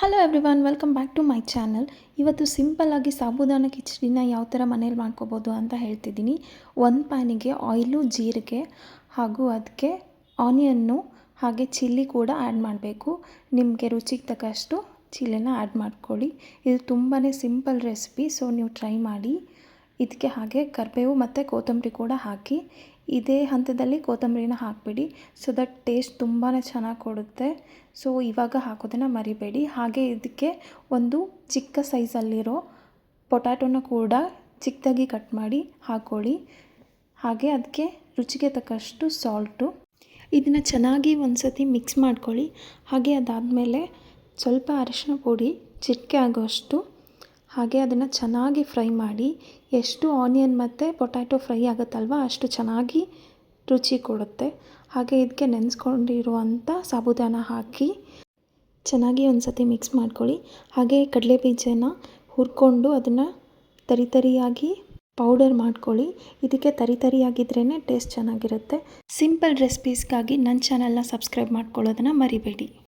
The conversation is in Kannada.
Hello everyone, welcome back to my channel. ಇವತ್ತು ಸಿಂಪಲ್ಲಾಗಿ ಸಾಬುದಾನ ಕಿಚಡಿನ ಯಾವ ಥರ ಮನೇಲಿ ಮಾಡ್ಕೋಬೋದು ಅಂತ ಹೇಳ್ತಿದ್ದೀನಿ. ಒಂದು ಪ್ಯಾನಿಗೆ ಆಯಿಲು, ಜೀರಿಗೆ ಹಾಗೂ ಅದಕ್ಕೆ ಆನಿಯನ್ನು ಹಾಗೆ ಚಿಲ್ಲಿ ಕೂಡ ಆ್ಯಡ್ ಮಾಡಬೇಕು. ನಿಮಗೆ ರುಚಿಗೆ ತಕ್ಕಷ್ಟು ಚಿಲ್ಲಿನ ಆ್ಯಡ್ ಮಾಡ್ಕೊಳ್ಳಿ. ಇದು ತುಂಬಾ ಸಿಂಪಲ್ ರೆಸಿಪಿ, ಸೊ ನೀವು ಟ್ರೈ ಮಾಡಿ. ಇದಕ್ಕೆ ಹಾಗೆ ಕರಿಬೇವು ಮತ್ತು ಕೊತ್ತಂಬರಿ ಕೂಡ ಹಾಕಿ. ಇದೇ ಹಂತದಲ್ಲಿ ಕೊತ್ತಂಬರಿನ ಹಾಕಿಬಿಡಿ, ಸೊ ದಟ್ ಟೇಸ್ಟ್ ತುಂಬಾ ಚೆನ್ನಾಗಿ ಕೊಡುತ್ತೆ. ಸೊ ಇವಾಗ ಹಾಕೋದನ್ನು ಮರಿಬೇಡಿ. ಹಾಗೆ ಇದಕ್ಕೆ ಒಂದು ಚಿಕ್ಕ ಸೈಜಲ್ಲಿರೋ ಪೊಟ್ಯಾಟೊನ ಕೂಡ ಚಿಕ್ಕದಾಗಿ ಕಟ್ ಮಾಡಿ ಹಾಕ್ಕೊಳ್ಳಿ. ಹಾಗೆ ಅದಕ್ಕೆ ರುಚಿಗೆ ತಕ್ಕಷ್ಟು ಸಾಲ್ಟು. ಇದನ್ನು ಚೆನ್ನಾಗಿ ಒಂದು ಸತಿ ಮಿಕ್ಸ್ ಮಾಡ್ಕೊಳ್ಳಿ. ಹಾಗೆ ಅದಾದಮೇಲೆ ಸ್ವಲ್ಪ ಅರಿಶಿನ ಪುಡಿ, ಚಿಟಿಕೆ ಆಗೋಷ್ಟು, ಹಾಗೆ ಅದನ್ನು ಚೆನ್ನಾಗಿ ಫ್ರೈ ಮಾಡಿ. ಎಷ್ಟು ಆನಿಯನ್ ಮತ್ತು ಪೊಟ್ಯಾಟೊ ಫ್ರೈ ಆಗುತ್ತಲ್ವ ಅಷ್ಟು ಚೆನ್ನಾಗಿ ರುಚಿ ಕೊಡುತ್ತೆ. ಹಾಗೆ ಇದಕ್ಕೆ ನೆನೆಸ್ಕೊಂಡಿರುವಂಥ ಸಾಬುದಾನ ಹಾಕಿ ಚೆನ್ನಾಗಿ ಒಂದು ಸತಿ ಮಿಕ್ಸ್ ಮಾಡ್ಕೊಳ್ಳಿ. ಹಾಗೆ ಕಡಲೆ ಬೀಜನ ಹುರ್ಕೊಂಡು ಅದನ್ನು ತರಿಯಾಗಿ ಪೌಡರ್ ಮಾಡ್ಕೊಳ್ಳಿ. ಇದಕ್ಕೆ ತರಿಯಾಗಿದ್ರೇ ಟೇಸ್ಟ್ ಚೆನ್ನಾಗಿರುತ್ತೆ. ಸಿಂಪಲ್ ರೆಸಿಪೀಸ್ಗಾಗಿ ನನ್ನ ಚಾನಲ್ನ ಸಬ್ಸ್ಕ್ರೈಬ್ ಮಾಡ್ಕೊಳ್ಳೋದನ್ನು ಮರಿಬೇಡಿ.